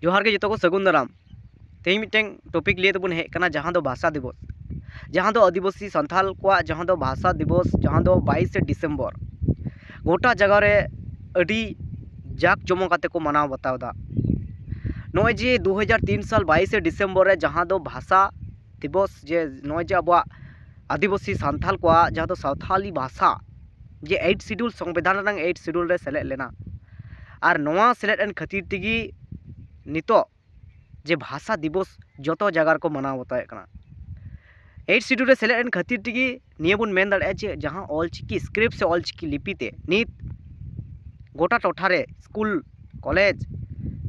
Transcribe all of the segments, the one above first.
जोहार के जो को सगुन दाराम तेज मिट्टें टॉपिक लिए तबन हेकना जहाँ दो भाषा दिवस जहाँ दो आदिवासी संथाल को जहाँ दो भाषा दिवस जहाँ दो 22 डिसेम्बर गोटा जगह रे अड़ी जाक जमो काते को मनाव बतावदा नॉय जे 2003 साल 22 डिसेम्बर रे जहाँ दो भाषा दिवस जे नॉय जे अब आदिवासी संथाल को जहाँ दो सावथाली भाषा जे 8 शेड्यूल संविधान रंग 8 शेड्यूल रे सेलेद लेना और नवा सेलेद एन खातिर तिगी नितो जे भाषा दिवस जो जगह को मनाव बताए 8 शेड्यूल रे सेलेद एन खातिर तिगी निये बन मेन दाड़े जे जहाँ ऑलचिकी स्क्रिप्ट से ऑलचिकी लिपिते नित गोटा टोठा रे स्कूल कॉलेज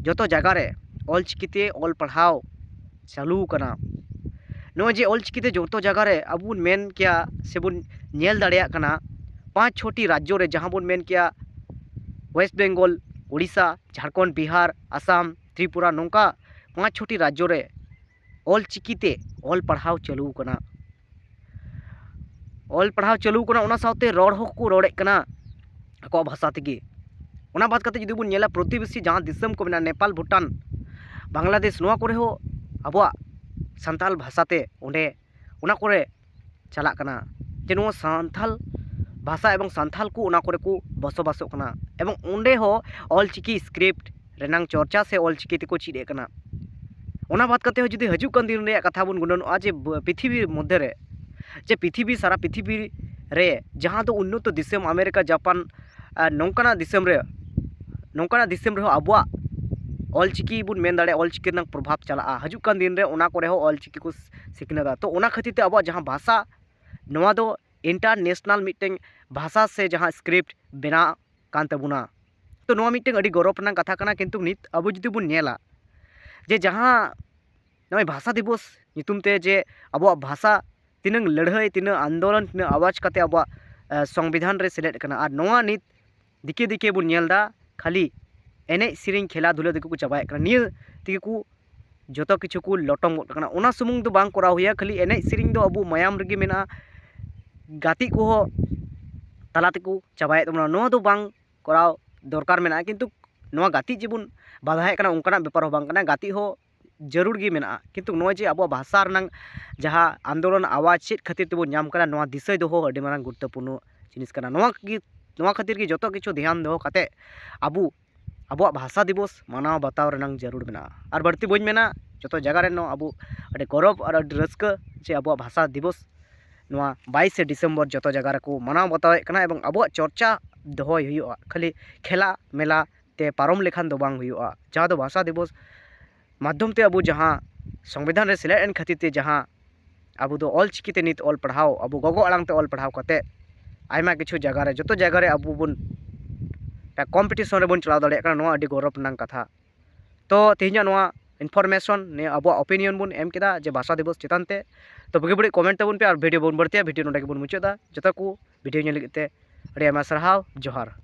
जो जगह रे ऑलचिकीते ऑल पढ़ाव चालू कना नो जे ऑलचिकीते जो जगह रे अब बन मेन किया से बन नेल दाड़ेया कना 5-6टी राज्यों रे जहाँ बन मेन किया वेस्ट बेंगल उड़ीसा झारखंड बिहार आसाम त्रिपुरा नौका 5-6टी राज्यों रे ऑलचिकीते ऑल पढ़ाव चालू कना ऑल पढ़ाव चालू कना उना साथे रोड होको रोड़े कना आको भाषा तेगी उना बात करते जुदी बन नेला प्रतिवेशी जहाँ दिसम को मेना नेपाल भूटान बांग्लादेश नोआ करे हो अबवा संथाल भाषाते उन्हें उना करे चला कना जे नो संथाल भाषा एवं संथाल को उना करे को बसोबासो कना एवं उन्हें हो ऑलचिकी स्क्रिप्ट रेनांग चर्चा से ऑलचिकी ते को चीड़े कना उना बात करते हो जुदी हजुक कान दिन रे कथा बन गुणनोआ जे पृथ्वी मध्य रे जे पृथ्वी सारा पृथ्वी रे जहाँ तो उन्नत दिसम अमेरिका जापान नौकाना दिसम रे अबवा ऑलचिकी बन मेन दाड़े ऑलचिकी रंग प्रभाव चला हजुक कान दिन रे उना करे हो ऑलचिकी को सिखनेदा तो उना खातिर ते अबवा जहाँ भाषा नोआ दो इंटरनेशनल मीटिंग भाषा से जहाँ स्क्रिप्ट बना कान तबुना तो नोआ मीटिंग अड़ी गौरव रंग कथा कना किंतु नित अब जुदी बन नेला जे जहाँ नॉय भाषा दिवस नितुमते जे अब भाषा तीन लड़ाई तीन आंदोलन तीन आवाज काते अब संविधान रे सेलेद कना और नोआ नित दिके दिके बन नेलदा खाली एने सिरिंग खेला धुला दिको को चाबाय कना निय तिगे को जतो किछु को लटम कना उना सुमुंग दो बांग कराव हुया खाली एने सिरिंग दो अबु मायाम रगे मेना गाती को हो तलाते को चाबाय तमना नोआ दो बांग कराव दरकार मेना किंतु नोआ गाती जेबुन बाधाय कना उनकाना बेपार हो बांग कना गाती हो जरूर गे मेना किंतु नोआ जे अब भाषा रंग जहाँ आंदोलन आवाज चेत खातिर तेबो नाम कना नोआ दिसय दो हो अडी मारंग गुरुत्वपूर्ण जिनिस कना नोआ खातिर की जतो किछु ध्यान दो काते अबु अब भाषा दिवस मानाव बताव रंग जरूर मेना और बढ़ती बन मेना जो जगह रे नो अबु अडी गौरव और अडी रस्का जे अब भाषा दिवस 22 डिसेम्बर जो जगह रे मनाव बतावे कना एवं अब चर्चा दोहय हुआ खाली खेला मेला ते पारम लेखान दो बांग हुआ जहाँ दो भाषा दिवस माध्यम ते अब जहाँ संविधान रे सेलेद एन खातिर ते जहाँ अब दो ऑलचिकी ते नित ऑल पढ़ाव अब गगो आड़ांग ते ऑल पढ़ाव काते आयमा किछु जगह रे जो जगह रे अब बन कॉम्पिटिशन रे बन चलाव दाड़े कना नोआ अडी गौरव रंग कथा तो तेहना नोआ इनफॉर्मेशन ने अब ओपिनियन बन एम केदा जे भाषा दिवस चितान ते तो बगे बड़ी कमेंट तबन पे और वीडियो बन बढ़तिया वीडियो नोडे के बन मुचादा जतो को वीडियो नेल लगते अडी आयमा सरहाव जोहार।